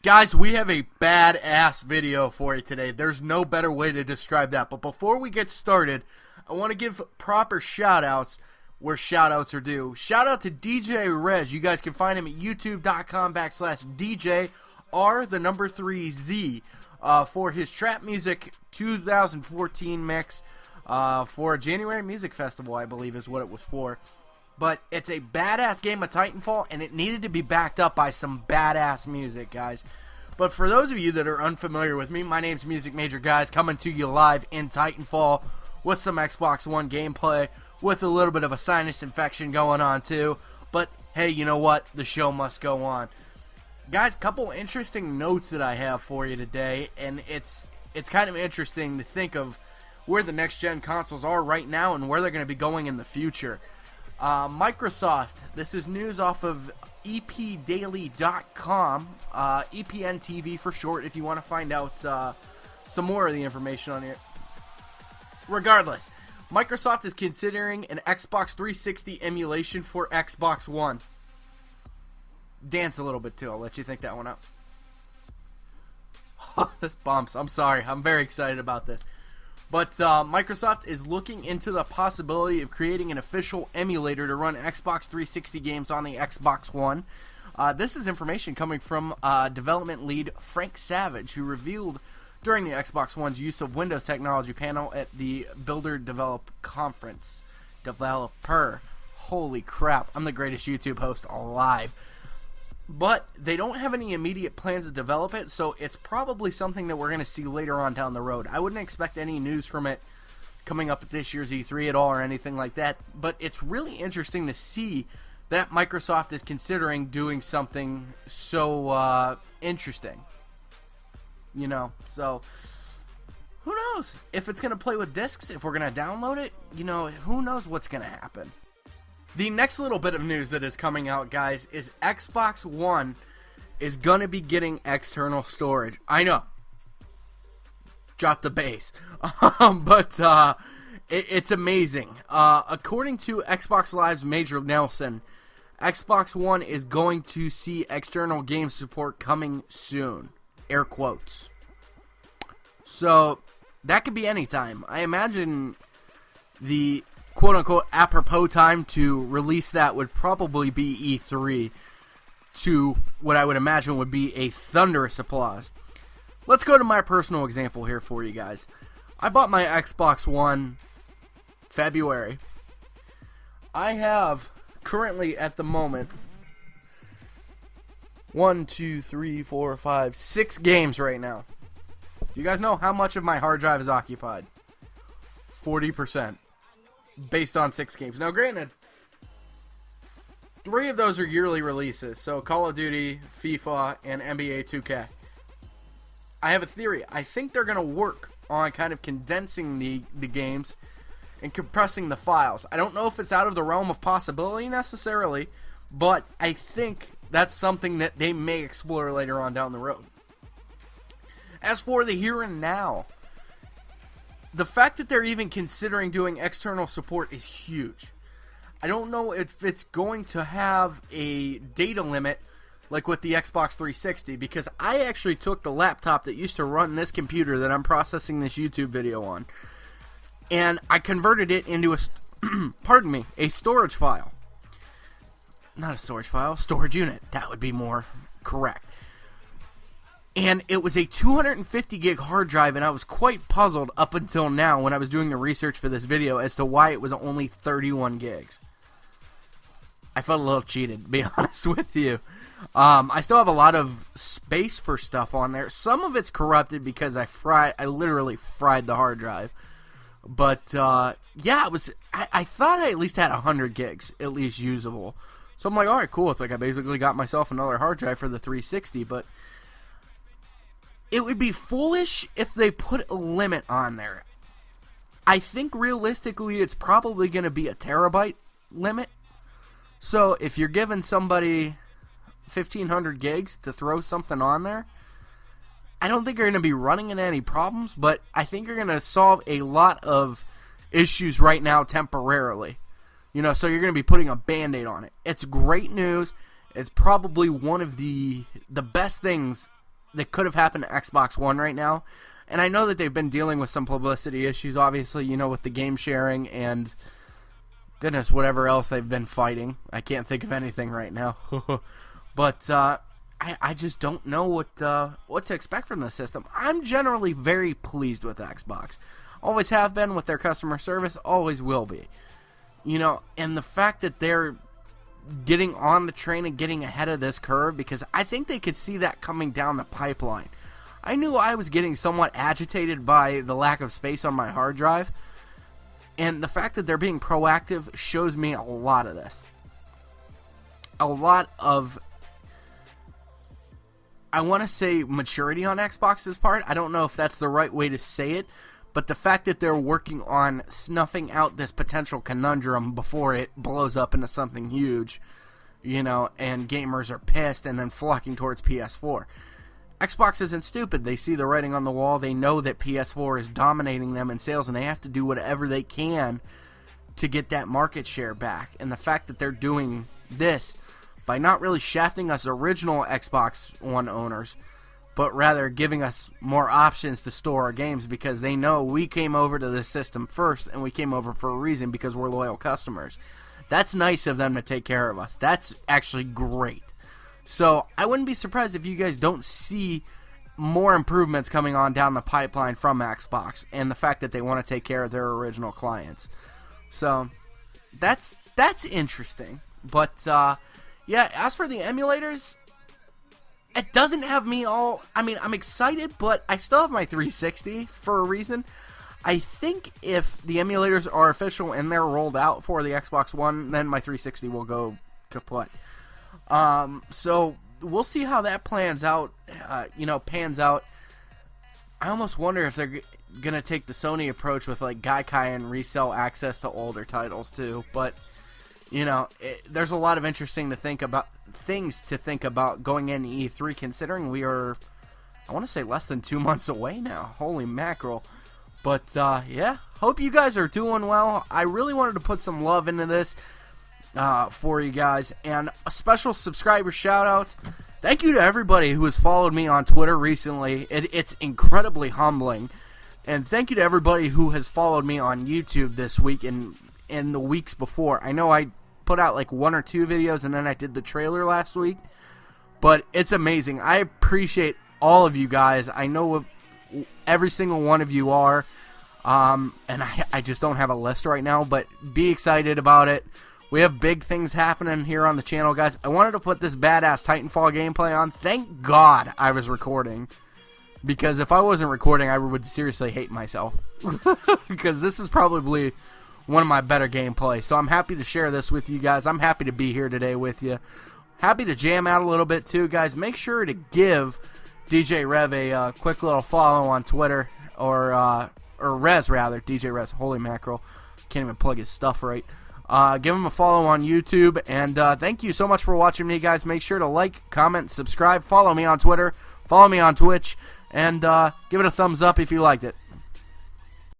Guys, we have a badass video for you today. There's no better way to describe that. But before we get started, I want to give proper shout-outs where shout-outs are due. Shout-out to DJ R3Z. You guys can find him at youtube.com/DJ R3Z for his Trap Music 2014 mix for a January Music Festival, I believe is what it was for. But it's a badass game of Titanfall, and it needed to be backed up by some badass music, guys. But for those of you that are unfamiliar with me, my name's Music Major Guys, coming to you live in Titanfall with some Xbox One gameplay, with a little bit of a sinus infection going on too. But hey, you know what? The show must go on. Guys, couple interesting notes that I have for you today, and it's kind of interesting to think of where the next-gen consoles are right now and where they're going to be going in the future. Microsoft, this is news off of epdaily.com, EPN TV for short, if you want to find out some more of the information on it. Regardless, Microsoft is considering an Xbox 360 emulation for Xbox One. Dance a little bit too, I'll let you think that one out. This bumps, I'm sorry, I'm very excited about this. But Microsoft is looking into the possibility of creating an official emulator to run Xbox 360 games on the Xbox One. This is information coming from development lead Frank Savage, who revealed during the Xbox One's use of Windows technology panel at the Builder Develop Conference. Developer. Holy crap, I'm the greatest YouTube host alive. But they don't have any immediate plans to develop it, so it's probably something that we're going to see later on down the road. I wouldn't expect any news from it coming up at this year's E3 at all or anything like that, but it's really interesting to see that Microsoft is considering doing something so interesting. You know, so who knows if it's going to play with discs, if we're going to download it, you know, who knows what's going to happen. The next little bit of news that is coming out, guys, is Xbox One is going to be getting external storage. I know. Drop the bass. But it's amazing. According to Xbox Live's Major Nelson, Xbox One is going to see external game support coming soon. Air quotes. So, that could be any time. I imagine the quote-unquote apropos time to release that would probably be E3, to what I would imagine would be a thunderous applause. Let's go to my personal example here for you guys. I bought my Xbox One February. I have currently at the moment 6 games right now. Do you guys know how much of my hard drive is occupied? 40%. Based on 6 games. Now, granted, 3 of those are yearly releases. So, Call of Duty, FIFA, and NBA 2K. I have a theory. I think they're going to work on kind of condensing the games and compressing the files. I don't know if it's out of the realm of possibility necessarily, but I think that's something that they may explore later on down the road. As for the here and now, the fact that they're even considering doing external support is huge. I don't know if it's going to have a data limit like with the Xbox 360, because I actually took the laptop that used to run this computer that I'm processing this YouTube video on, and I converted it into a storage file. Not a storage file, storage unit. That would be more correct. And it was a 250 gig hard drive, and I was quite puzzled up until now when I was doing the research for this video as to why it was only 31 gigs. I felt a little cheated, to be honest with you. I still have a lot of space for stuff on there. Some of it's corrupted because I literally fried the hard drive. But, yeah, I thought I at least had 100 gigs, at least usable. So I'm like, alright, cool. It's like I basically got myself another hard drive for the 360, but it would be foolish if they put a limit on there. I think realistically it's probably going to be a terabyte limit. So if you're giving somebody 1,500 gigs to throw something on there, I don't think you're going to be running into any problems, but I think you're going to solve a lot of issues right now temporarily. You know, so you're going to be putting a Band-Aid on it. It's great news. It's probably one of the best things that could have happened to Xbox One right now. And I know that they've been dealing with some publicity issues, obviously, you know, with the game sharing and, goodness, whatever else they've been fighting. I can't think of anything right now. But I just don't know what to expect from this system. I'm generally very pleased with Xbox. Always have been with their customer service, always will be. You know, and the fact that they're getting on the train and getting ahead of this curve, because I think they could see that coming down the pipeline. I knew I was getting somewhat agitated by the lack of space on my hard drive, and the fact that they're being proactive shows me a lot of this. A lot of, I want to say, maturity on Xbox's part. I don't know if that's the right way to say it, but the fact that they're working on snuffing out this potential conundrum before it blows up into something huge, you know, and gamers are pissed and then flocking towards PS4. Xbox isn't stupid. They see the writing on the wall. They know that PS4 is dominating them in sales, and they have to do whatever they can to get that market share back. And the fact that they're doing this by not really shafting us original Xbox One owners, but rather giving us more options to store our games, because they know we came over to this system first, and we came over for a reason, because we're loyal customers. That's nice of them to take care of us. That's actually great. So I wouldn't be surprised if you guys don't see more improvements coming on down the pipeline from Xbox, and the fact that they want to take care of their original clients. So that's interesting. But yeah, as for the emulators, it doesn't have me all... I mean, I'm excited, but I still have my 360 for a reason. I think if the emulators are official and they're rolled out for the Xbox One, then my 360 will go kaput. So we'll see how that plans out. Pans out. I almost wonder if they're gonna take the Sony approach with like Gaikai and resell access to older titles too. But you know, there's a lot of interesting things to think about going into E3, considering we are, I want to say, less than 2 months away now. Holy mackerel. But yeah, hope you guys are doing well. I really wanted to put some love into this for you guys, and a special subscriber shout out. Thank you to everybody who has followed me on Twitter recently. It's incredibly humbling. And thank you to everybody who has followed me on YouTube this week and in the weeks before. I know I put out like 1 or 2 videos, and then I did the trailer last week, but it's amazing. I appreciate all of you guys. I know every single one of you are, and I just don't have a list right now, but be excited about it. We have big things happening here on the channel, guys. I wanted to put this badass Titanfall gameplay on. Thank God I was recording, because if I wasn't recording, I would seriously hate myself, because this is probably one of my better gameplay. So I'm happy to share this with you guys. I'm happy to be here today with you. Happy to jam out a little bit too, guys. Make sure to give DJ Rev a quick little follow on Twitter, or Rez rather, DJ Rez. Holy mackerel, can't even plug his stuff right. Give him a follow on YouTube, and thank you so much for watching me, guys. Make sure to like, comment, subscribe, follow me on Twitter, follow me on Twitch, and give it a thumbs up if you liked it.